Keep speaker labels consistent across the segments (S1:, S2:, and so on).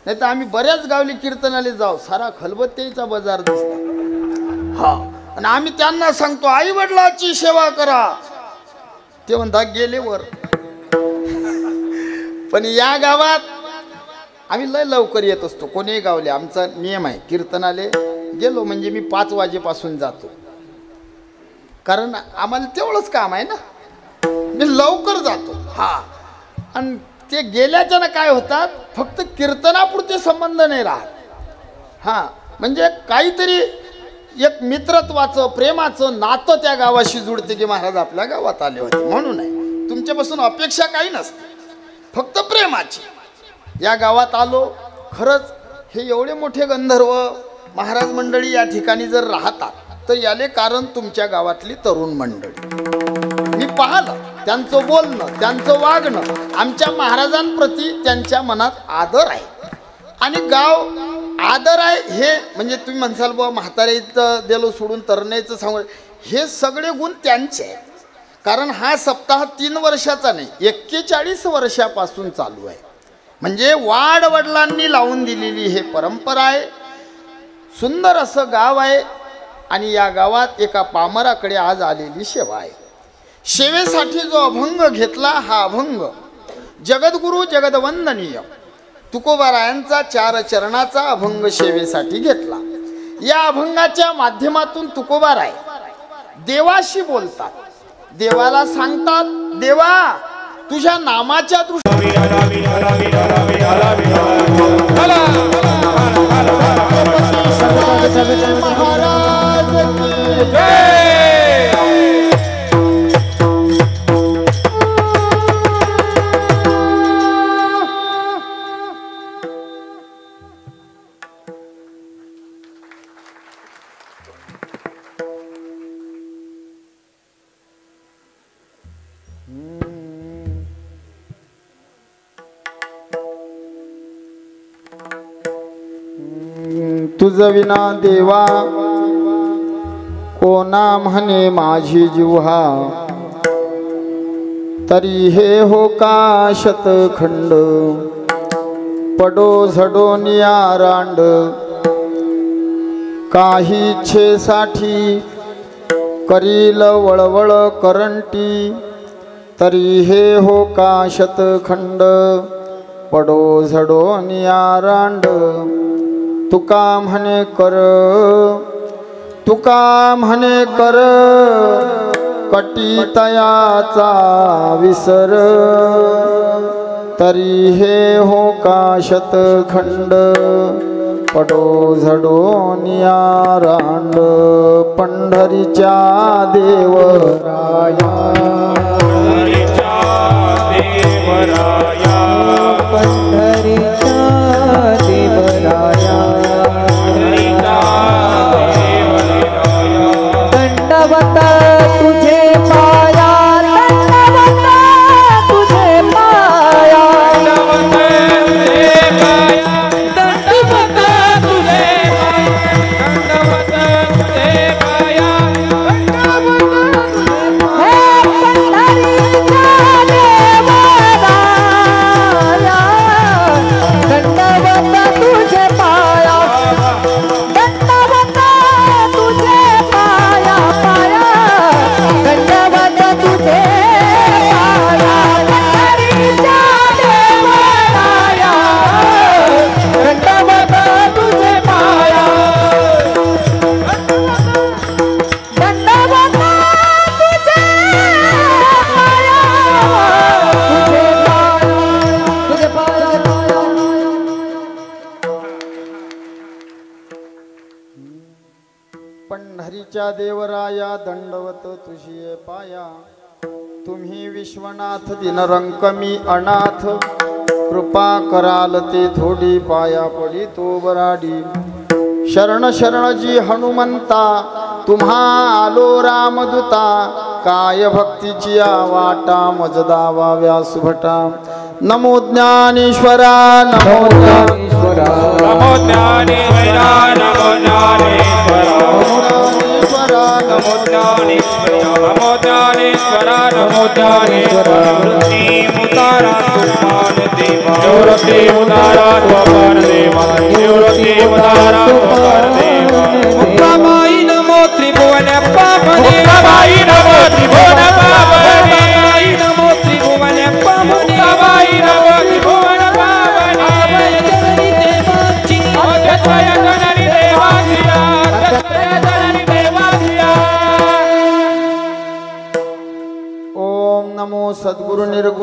S1: नाही तर आम्ही बऱ्याच गावली कीर्तनाला जाऊ, सारा खलबत्त्याचा बाजार दिसतो. हा, आणि आम्ही त्यांना सांगतो आई वडिलाची सेवा करा, ते म्हणता गेले वर. पण या गावात आम्ही लय लवकर येत असतो. कोणीही गावले आमचा नियम आहे, कीर्तनाले गेलो म्हणजे मी 5 वाजेपासून जातो, कारण आम्हाला तेवढंच काम आहे ना, मी लवकर जातो. हा, आणि ते गेल्याच्यानं काय होतात, फक्त कीर्तनापुरते संबंध नाही राहत. हा, म्हणजे काहीतरी एक मित्रत्वाचं प्रेमाचं नातं त्या गावाशी जुळते की महाराज आपल्या गावात आले होते म्हणून आहे. तुमच्यापासून अपेक्षा काही नसते, फक्त प्रेमाची. या गावात आलो, खरंच हे एवढे मोठे गंधर्व महाराज मंडळी या ठिकाणी जर राहतात तर याले कारण तुमच्या गावातली तरुण मंडळी. मी पाहिलं त्यांचं बोलणं, त्यांचं वागणं, आमच्या महाराजांप्रती त्यांच्या मनात आदर आहे. आणि गाव आदर आहे हे म्हणजे तुम्ही म्हणसाल बाबा म्हातारीचं दिलो सोडून तरण्याचं सांगू, हे सगळे गुण त्यांचे आहेत. कारण हा सप्ताह 3 वर्षाचा नाही, 41 वर्षापासून चालू आहे. म्हणजे वाडवडिलांनी लावून दिलेली हे परंपरा आहे. सुंदर असं गाव आहे आणि या गावात एका पामराकडे आज आलेली सेवा आहे. सेवेसाठी जो अभंग घेतला हा अभंग जगद्गुरु जगदवंदनीय तुकोबारायांचा 4 चरणाचा अभंग सेवेसाठी घेतला. या अभंगाच्या माध्यमातून तुकोबाराय देवाशी बोलतात, देवाला सांगतात, देवा तुझ्या नामाच्या दृष्टीने तुझ विना देवा कोणा म्हणे माझी जिव्हा, तरी हे हो का शतखंड पडो झडो नियारांड, काही इच्छेसाठी करील वळवळ करंटी, तरी हे हो का शतखंड पडो झडो नियारांड. तुका म्हणे कर, तुका म्हणे कर कटी तयाचा विसर, तरी हे हो का शतखंड पडो झडो नियारांड. पंढरीच्या देवराया, पंढरीच्या देवराया, पंढरीच्या देवराया, दंडवत तुझे पाया, दंडवत तुझे पाया, दंडवत तुझे पाया, दंडवत तुझे पाया, हे पंढरीच्या देवराया, दंडवत तुझे पाया, दंडवत तुझे पाया पाया, दंडवत तुझे पाया, पंढरीच्या देवराया, दंडवत तुझे पाया, दंडवत तुझे पाया, तुझे पाया, पंढरीच्या देवराया दंडवत तुझी पाया. तुम्ही विश्वनाथ दिनरंक मी अनाथ, कृपा कराल ते थोडी पाया पडी तो बराडी. शरण शरण जी हनुमंता तुम्हा आलो रामदूता, काय भक्तीची वाटा मजदावा व्यासभटा. नमो ज्ञानेश्वरा, नमो ज्ञानेश्वरा, नमो ज्ञानेश्वरा, नमो ज्ञानेश्वरा, नमो ज्ञानेश्वरा, नमो ज्ञानेश्वरा, नमो ज्ञानेश्वरा. वृत्ति मुतारा तुमान देवा, वृत्ति मुतारा तुमान देवा.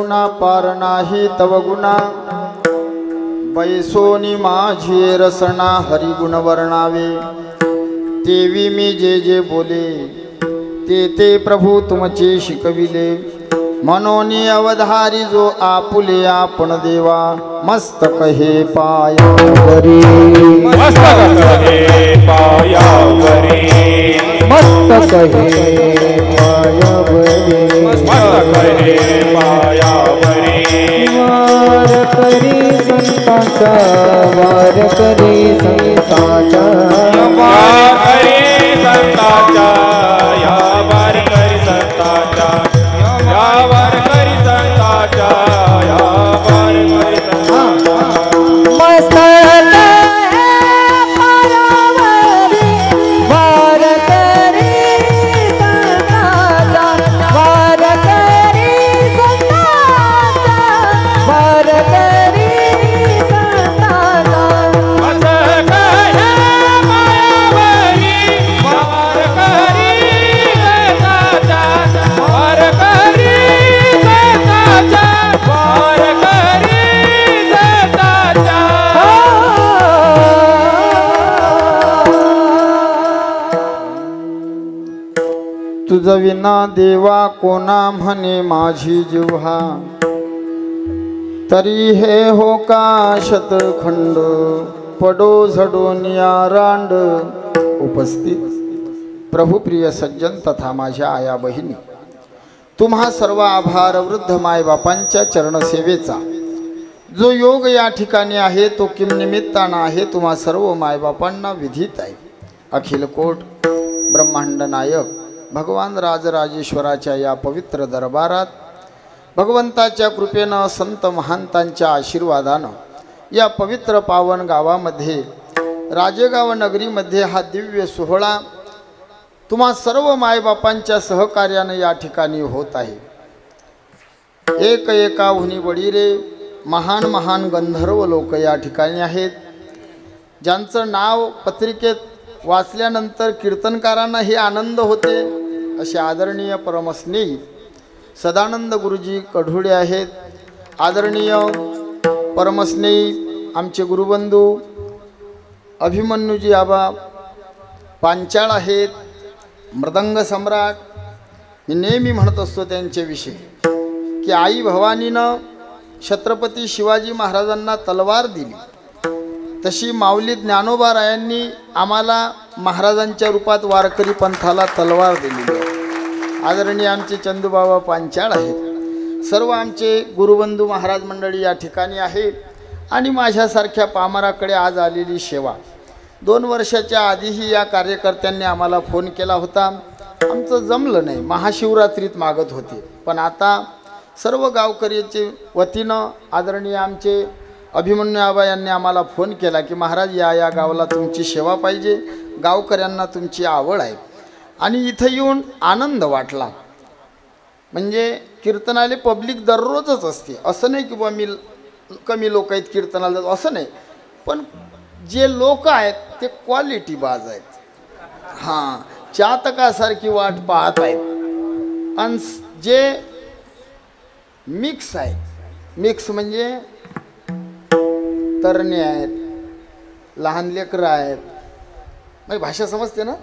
S1: गुणा पार नाही तव गुणा बैसोनी माझी रसना हरिगुण वर्णावे तेवी मी जे जे बोले ते ते प्रभू तुमचे शिकविले मनोनी अवधारी जो आपुले आपण देवा मस्तक हे पायावरी
S2: मस्तक हे पायावरी
S3: मस्तक हे पायावरी
S2: मस्तक हे पायावरी
S3: वार करी संतांचा वार करी संतांचा
S2: वार करी संतांचा या वार करी संतांचा या वार करी संतांचा या वार करी संतांचा
S3: मस्तक हे पायावरी वार करी संतांचा वार करी संतांचा वार करी संतांचा
S2: मस्तक हे पायावरी वार करी संतांचा वार करी संतांचा वार करी संतांचा
S1: तुझ विना देवा कोणा म्हणे माझी जिव्हा तरी हे हो का शतखंड पडो झडोनिया रांड उपस्थित प्रभुप्रिय सज्जन तथा माझ्या आया बहिणी तुम्हा सर्व आभार वृद्ध मायबापांच्या चरणसेवेचा जो योग या ठिकाणी आहे तो किम निमित्तानं आहे तुम्हा सर्व मायबापांना विधित आहे अखिल कोट ब्रह्मांड नायक भगवान राजराजेश्वराच्या या पवित्र दरबारात भगवंताच्या कृपेनं संत महांतांच्या आशीर्वादानं या पवित्र पावन गावामध्ये राजेगाव नगरीमध्ये हा दिव्य सोहळा तुम्हा सर्व मायबापांच्या सहकार्यानं या ठिकाणी होत आहे एक एकाहुनी बडीरे महान महान गंधर्व लोक या ठिकाणी आहेत ज्यांचं नाव पत्रिकेत वाचल्यानंतर कीर्तनकारांनाही आनंद होते असे आदरणीय परमस्नेही सदानंद गुरुजी कढुडे आहेत आदरणीय परमस्नेही आमचे गुरुबंधू अभिमन्यूजी आबा पांचाळ आहेत मृदंग सम्राट मी नेहमी म्हणत असतो त्यांच्याविषयी की आई भवानीनं छत्रपती शिवाजी महाराजांना तलवार दिली तशी माऊली ज्ञानोबारायांनी आम्हाला महाराजांच्या रूपात वारकरी पंथाला तलवार दिलेली आहे आदरणीय आमचे चंदूबाबा पांचाळ आहेत सर्व आमचे गुरुबंधू महाराज मंडळी या ठिकाणी आहे आणि माझ्यासारख्या पामराकडे आज आलेली सेवा 2 वर्षाच्या आधीही या कार्यकर्त्यांनी आम्हाला फोन केला होता आमचं जमलं नाही महाशिवरात्रीत मागत होते पण आता सर्व गावकऱ्याचे वतीनं आदरणीय आमचे अभिमन्यू आबा यांनी आम्हाला फोन केला की महाराज या गावाला तुमची सेवा पाहिजे गावकऱ्यांना तुमची आवड आहे आणि इथं येऊन आनंद वाटला म्हणजे कीर्तनाले पब्लिक दररोजच असते असं नाही की बा मी कमी लोक आहेत कीर्तनाला जात असं नाही पण जे लोक आहेत ते क्वालिटी बाज आहेत हां चातकासारखी वाट पाहत आहेत आणि जे मिक्स आहे मिक्स म्हणजे तरणे आहेत लहान लेकरं आहेत म्हणजे भाषा समजते ना